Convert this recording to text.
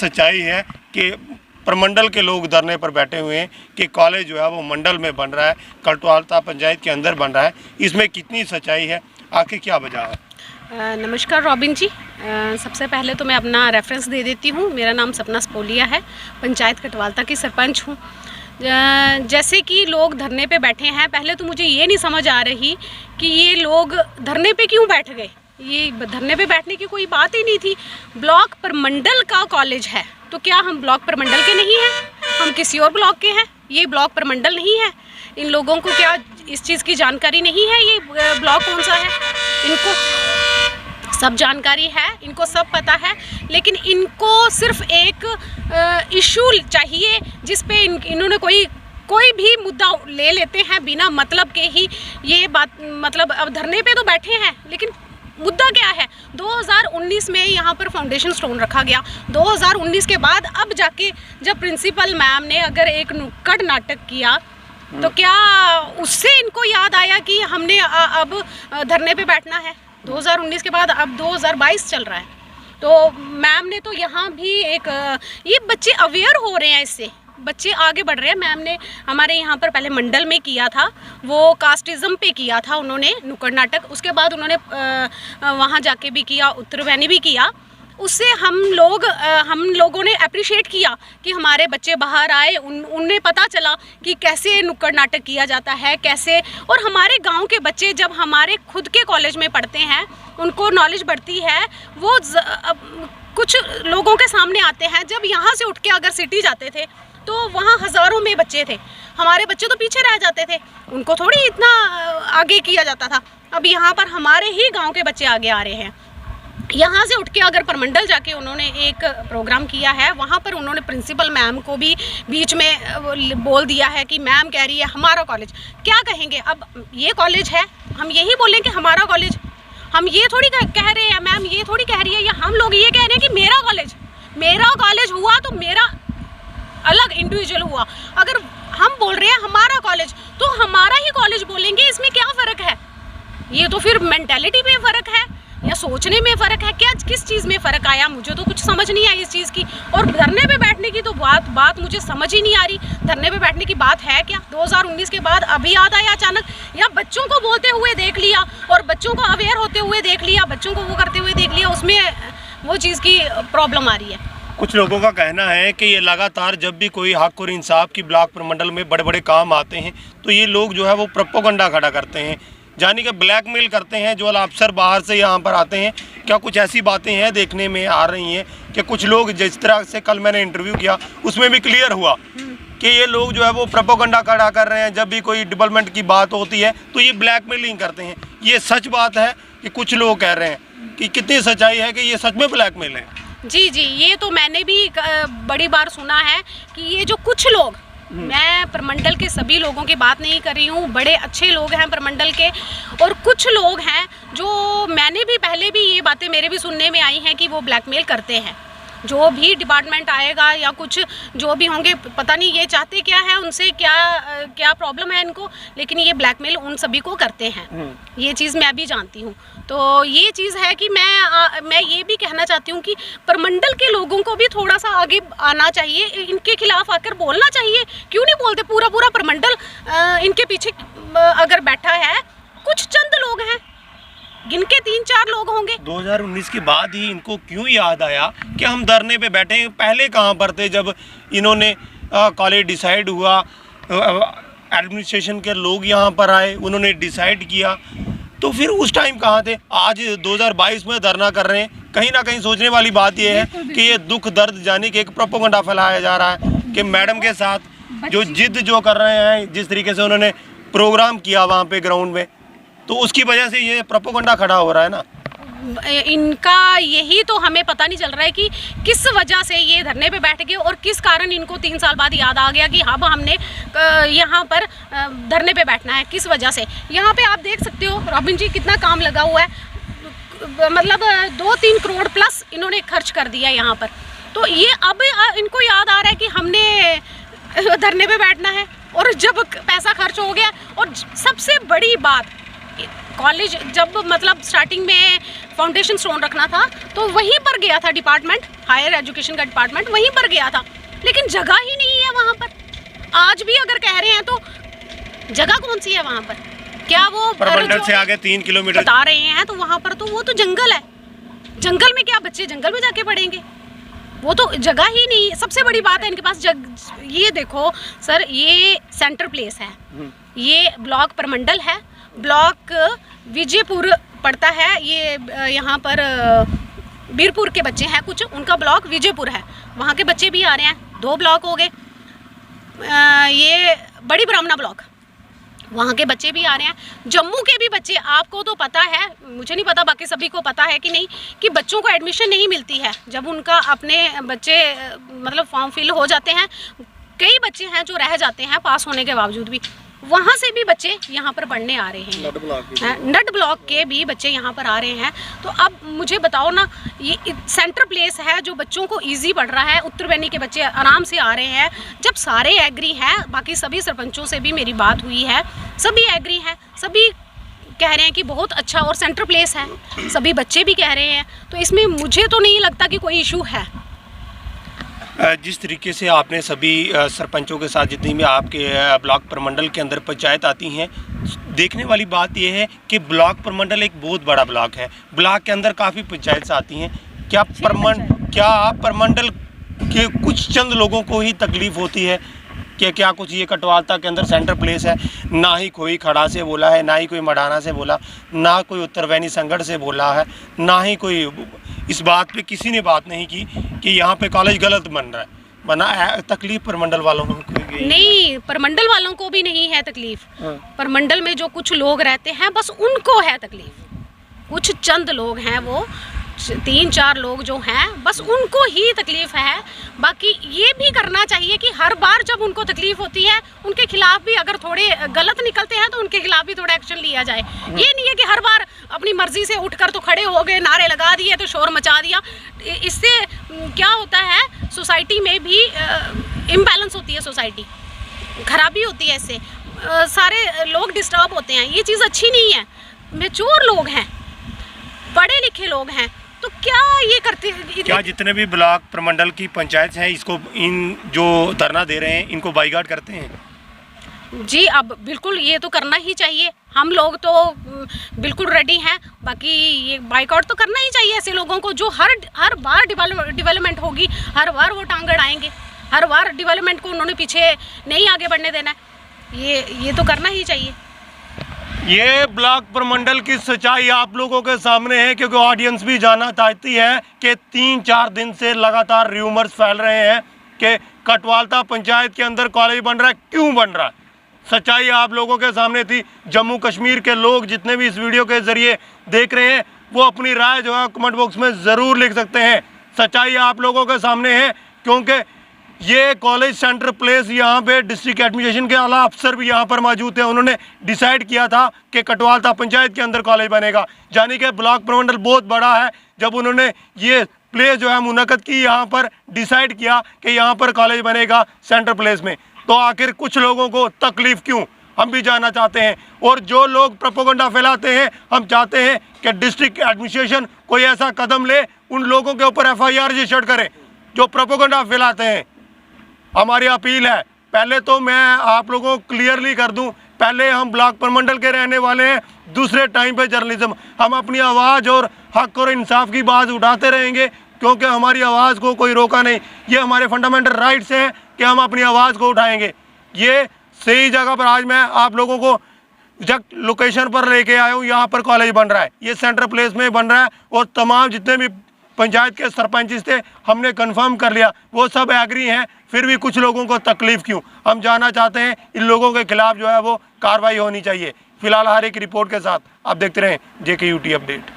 सच्चाई है कि प्रमंडल के लोग धरने पर बैठे हुए हैं कि कॉलेज जो है वो मंडल में बन रहा है, कटवालता पंचायत के अंदर बन रहा है, इसमें कितनी सच्चाई है, आखिर क्या वजह है? नमस्कार रॉबिन जी। सबसे पहले तो मैं अपना रेफरेंस दे देती हूँ। मेरा नाम सपना स्पोलिया है, पंचायत कटवालता की सरपंच हूँ। जैसे कि लोग धरने पे बैठे हैं, पहले तो मुझे ये नहीं समझ आ रही कि ये लोग धरने पे क्यों बैठ गए। ये धरने पे बैठने की कोई बात ही नहीं थी। ब्लॉक प्रमंडल का कॉलेज है, तो क्या हम ब्लॉक प्रमंडल के नहीं हैं? हम किसी और ब्लॉक के हैं? ये ब्लॉक प्रमंडल नहीं है। इन लोगों को क्या इस चीज़ की जानकारी नहीं है ये ब्लॉक कौन सा है? इनको सब जानकारी है, इनको सब पता है, लेकिन इनको सिर्फ एक इशू चाहिए जिस पे इन्होंने कोई भी मुद्दा ले लेते हैं बिना मतलब के ही। ये बात मतलब अब धरने पे तो बैठे हैं, लेकिन मुद्दा क्या है? 2019 में यहाँ पर फाउंडेशन स्टोन रखा गया। 2019 के बाद अब जाके जब प्रिंसिपल मैम ने अगर एक नुक्कड़ नाटक किया तो क्या उससे इनको याद आया कि हमने अब धरने पे बैठना है? 2019 के बाद अब 2022 चल रहा है, तो मैम ने तो यहाँ भी एक ये बच्चे अवेयर हो रहे हैं, इससे बच्चे आगे बढ़ रहे हैं। मैम ने हमारे यहाँ पर पहले मंडल में किया था, वो कास्टिज़म पे किया था उन्होंने नुक्कड़ नाटक, उसके बाद उन्होंने वहाँ जाके भी किया, उत्तरवैनी भी किया। उससे हम लोगों ने अप्रिशिएट किया कि हमारे बच्चे बाहर आए, उन्हें पता चला कि कैसे नुक्कड़ नाटक किया जाता है, कैसे। और हमारे गांव के बच्चे जब हमारे खुद के कॉलेज में पढ़ते हैं, उनको नॉलेज बढ़ती है, वो कुछ लोगों के सामने आते हैं। जब यहाँ से उठ के अगर सिटी जाते थे तो वहाँ हज़ारों में बच्चे थे, हमारे बच्चे तो पीछे रह जाते थे, उनको थोड़ी इतना आगे किया जाता था। अब यहाँ पर हमारे ही गाँव के बच्चे आगे आ रहे हैं। यहाँ से उठ के अगर प्रमंडल जाके उन्होंने एक प्रोग्राम किया है, वहाँ पर उन्होंने प्रिंसिपल मैम को भी बीच में बोल दिया है कि मैम कह रही है हमारा कॉलेज। क्या कहेंगे? अब ये कॉलेज है, हम यही बोलें कि हमारा कॉलेज। हम ये थोड़ी कह रहे हैं, मैम ये थोड़ी कह रही है, या हम लोग ये कह रहे हैं कि मेरा कॉलेज हुआ तो मेरा अलग इंडिविजुअल हुआ। अगर हम बोल रहे हैं हमारा कॉलेज, तो हमारा ही कॉलेज बोलेंगे, इसमें क्या फ़र्क है? ये तो फिर मेंटालिटी में फ़र्क है या सोचने में फ़र्क है? क्या किस चीज़ में फ़र्क आया? मुझे तो कुछ समझ नहीं आई इस चीज़ की। और धरने पे बैठने की तो बात मुझे समझ ही नहीं आ रही। धरने पे बैठने की बात है क्या? 2019 के बाद अभी याद आया अचानक, या बच्चों को बोलते हुए देख लिया और बच्चों को अवेयर होते हुए देख लिया, बच्चों को वो करते हुए देख लिया, उसमें वो चीज़ की प्रॉब्लम आ रही है। कुछ लोगों का कहना है कि ये लगातार जब भी कोई हक और इंसाफ की ब्लॉक प्रमंडल में बड़े बड़े काम आते हैं तो ये लोग जो है वो प्रोपोगंडा खड़ा करते हैं, यानी कि ब्लैकमेल करते हैं जो अफसर बाहर से यहाँ पर आते हैं। क्या कुछ ऐसी बातें हैं देखने में आ रही हैं कि कुछ लोग, जिस तरह से कल मैंने इंटरव्यू किया उसमें भी क्लियर हुआ कि ये लोग जो है वो प्रोपोगंडा खड़ा कर रहे हैं, जब भी कोई डेवलपमेंट की बात होती है तो ये ब्लैकमेलिंग करते हैं। ये सच बात है कि कुछ लोग कह रहे हैं कि कितनी सच्चाई है कि ये सच में ब्लैकमेल है? जी, ये तो मैंने भी बड़ी बार सुना है कि ये जो कुछ लोग, मैं प्रमंडल के सभी लोगों की बात नहीं कर रही हूँ, बड़े अच्छे लोग हैं प्रमंडल के, और कुछ लोग हैं जो मैंने भी पहले भी ये बातें मेरे भी सुनने में आई हैं कि वो ब्लैकमेल करते हैं। जो भी डिपार्टमेंट आएगा या कुछ जो भी होंगे, पता नहीं ये चाहते क्या है, उनसे क्या प्रॉब्लम है इनको, लेकिन ये ब्लैकमेल उन सभी को करते हैं। ये चीज़ मैं भी जानती हूँ। तो ये चीज़ है कि मैं ये भी कहना चाहती हूँ कि प्रमंडल के लोगों को भी थोड़ा सा आगे आना चाहिए, इनके खिलाफ आकर बोलना चाहिए। क्यों नहीं बोलते? पूरा प्रमंडल इनके पीछे अगर बैठा है, कुछ चंद लोग हैं, गिनके 3-4 लोग होंगे। 2019 के बाद ही इनको क्यों याद आया कि हम धरने पे बैठे हैं? पहले कहाँ पर थे जब इन्होंने कॉलेज डिसाइड हुआ, एडमिनिस्ट्रेशन के लोग यहाँ पर आए, उन्होंने डिसाइड किया, तो फिर उस टाइम कहाँ थे? आज 2022 में धरना कर रहे हैं। कहीं ना कहीं सोचने वाली बात यह है कि ये दुख दर्द जाने कि एक प्रोपोगंडा फैलाया जा रहा है कि मैडम के साथ जो जिद जो कर रहे हैं, जिस तरीके से उन्होंने प्रोग्राम किया वहाँ पे ग्राउंड में, तो उसकी वजह से ये प्रोपोगंडा खड़ा हो रहा है ना। इनका यही तो हमें पता नहीं चल रहा है कि किस वजह से ये धरने पे बैठ गए और किस कारण इनको 3 साल बाद याद आ गया कि अब हमने यहाँ पर धरने पे बैठना है, किस वजह से। यहाँ पे आप देख सकते हो रॉबिन जी कितना काम लगा हुआ है, मतलब 2-3 करोड़ प्लस इन्होंने खर्च कर दिया यहाँ पर। तो ये अब इनको याद आ रहा है कि हमने धरने पे बैठना है, और जब पैसा खर्च हो गया, और सबसे बड़ी बात कॉलेज जब मतलब स्टार्टिंग में फाउंडेशन स्टोन रखना था तो वहीं पर गया था डिपार्टमेंट, हायर एजुकेशन का डिपार्टमेंट वहीं पर गया था, लेकिन जगह ही नहीं है वहाँ पर। आज भी अगर कह रहे हैं तो जगह कौन सी है वहाँ पर? क्या वो परमंडल से आगे 3 किलोमीटर बता रहे हैं तो वहाँ पर तो वो तो जंगल है, जंगल में क्या बच्चे जंगल में जाके पढ़ेंगे? वो तो जगह ही नहीं। सबसे बड़ी बात है इनके पास ये देखो सर, ये सेंटर प्लेस है, ये ब्लॉक परमंडल है, ब्लॉक विजयपुर पड़ता है, ये यहाँ पर बीरपुर के बच्चे हैं कुछ, उनका ब्लॉक विजयपुर है, वहाँ के बच्चे भी आ रहे हैं, 2 ब्लॉक हो गए। ये बड़ी ब्राह्मणा ब्लॉक, वहाँ के बच्चे भी आ रहे हैं। जम्मू के भी बच्चे, आपको तो पता है, मुझे नहीं पता बाकी सभी को पता है कि नहीं, कि बच्चों को एडमिशन नहीं मिलती है जब उनका अपने बच्चे मतलब फॉर्म फिल हो जाते हैं। कई बच्चे हैं जो रह जाते हैं पास होने के बावजूद भी, वहाँ से भी बच्चे यहाँ पर पढ़ने आ रहे हैं। नट ब्लॉक के भी बच्चे यहाँ पर आ रहे हैं। तो अब मुझे बताओ ना, ये सेंटर प्लेस है जो बच्चों को इजी पड़ रहा है, उत्तरवैनी के बच्चे आराम से आ रहे हैं। जब सारे एग्री हैं, बाकी सभी सरपंचों से भी मेरी बात हुई है, सभी एग्री हैं, सभी कह रहे हैं कि बहुत अच्छा और सेंटर प्लेस है, सभी बच्चे भी कह रहे हैं। तो इसमें मुझे तो नहीं लगता कि कोई इशू है। जिस तरीके से आपने सभी सरपंचों के साथ, जितनी भी आपके ब्लॉक प्रमंडल के अंदर पंचायत आती हैं, देखने वाली बात यह है कि ब्लॉक प्रमंडल एक बहुत बड़ा ब्लॉक है, ब्लॉक के अंदर काफ़ी पंचायत आती हैं। क्या प्रमंडल के कुछ चंद लोगों को ही तकलीफ़ होती है कि क्या कुछ ये कटवालता के अंदर सेंटर प्लेस है? ना ही कोई खड़ा से बोला है, ना ही कोई मडाना से बोला, ना कोई उत्तरवैनी संगठ से बोला है, ना ही कोई इस बात पे किसी ने बात नहीं की कि यहाँ पे कॉलेज गलत बन रहा है। बना तकलीफ परमंडल वालों को नहीं, परमंडल वालों को भी नहीं है तकलीफ। परमंडल में जो कुछ लोग रहते हैं बस उनको है तकलीफ, कुछ चंद लोग हैं, वो 3-4 लोग जो हैं बस उनको ही तकलीफ है। बाकी ये भी करना चाहिए कि हर बार जब उनको तकलीफ होती है उनके खिलाफ भी अगर थोड़े गलत निकलते हैं तो उनके खिलाफ भी थोड़ा एक्शन लिया जाए। ये नहीं है कि हर बार अपनी मर्जी से उठकर तो खड़े हो गए, नारे लगा दिए तो शोर मचा दिया। इससे क्या होता है, सोसाइटी में भी इम्बैलेंस होती है, सोसाइटी खराबी होती है, इससे सारे लोग डिस्टर्ब होते हैं। ये चीज़ अच्छी नहीं है। मैच्योर लोग हैं, पढ़े लिखे लोग हैं, तो क्या ये करते? क्या जितने भी ब्लॉक प्रमंडल की पंचायत हैं इसको, इन जो धरना दे रहे हैं, इनको बाइकआउट करते हैं? जी, अब बिल्कुल ये तो करना ही चाहिए। हम लोग तो बिल्कुल रेडी हैं। बाकी ये बाइकआउट तो करना ही चाहिए ऐसे लोगों को जो हर बार डेवलपमेंट होगी, हर बार वो टांग अड़ाएंगे, हर बार डेवलपमेंट को उन्होंने पीछे नहीं आगे बढ़ने देना है। ये तो करना ही चाहिए। ये ब्लॉक प्रमंडल की सच्चाई आप लोगों के सामने है, क्योंकि ऑडियंस भी जानना चाहती है कि 3-4 दिन से लगातार र्यूमर्स फैल रहे हैं कि कटवालता पंचायत के अंदर कॉलेज बन रहा है। क्यों बन रहा है? सच्चाई आप लोगों के सामने थी। जम्मू कश्मीर के लोग जितने भी इस वीडियो के ज़रिए देख रहे हैं, वो अपनी राय जो है कमेंट बॉक्स में ज़रूर लिख सकते हैं। सच्चाई आप लोगों के सामने है, क्योंकि ये कॉलेज सेंटर प्लेस, यहाँ पे डिस्ट्रिक्ट एडमिनिस्ट्रेशन के आला अफसर भी यहाँ पर मौजूद थे। उन्होंने डिसाइड किया था कि कटवालता पंचायत के अंदर कॉलेज बनेगा, यानी कि ब्लॉक प्रमंडल बहुत बड़ा है। जब उन्होंने ये प्लेस जो है मुनक़द की, यहाँ पर डिसाइड किया कि यहाँ पर कॉलेज बनेगा सेंटर प्लेस में, तो आखिर कुछ लोगों को तकलीफ़ क्यों, हम भी जानना चाहते हैं। और जो लोग प्रोपेगेंडा फैलाते हैं, हम चाहते हैं कि डिस्ट्रिक्ट एडमिनिस्ट्रेशन कोई ऐसा कदम ले, उन लोगों के ऊपर FIR रजिस्टर्ड करें जो प्रोपेगेंडा फैलाते हैं। हमारी अपील है। पहले तो मैं आप लोगों को क्लियरली कर दूं, पहले हम ब्लॉक प्रमंडल के रहने वाले हैं, दूसरे टाइम पे जर्नलिज्म। हम अपनी आवाज़ और हक और इंसाफ की बात उठाते रहेंगे, क्योंकि हमारी आवाज़ को कोई रोका नहीं। ये हमारे फंडामेंटल राइट्स हैं कि हम अपनी आवाज़ को उठाएंगे। ये सही जगह पर आज मैं आप लोगों को एग्जैक्ट लोकेशन पर लेके आया हूँ। यहाँ पर कॉलेज बन रहा है, ये सेंटर प्लेस में बन रहा है, और तमाम जितने भी पंचायत के सरपंच थे हमने कंफर्म कर लिया, वो सब एग्री हैं। फिर भी कुछ लोगों को तकलीफ़ क्यों, हम जानना चाहते हैं। इन लोगों के खिलाफ जो है वो कार्रवाई होनी चाहिए। फिलहाल हर एक रिपोर्ट के साथ आप देखते रहें JKUT अपडेट।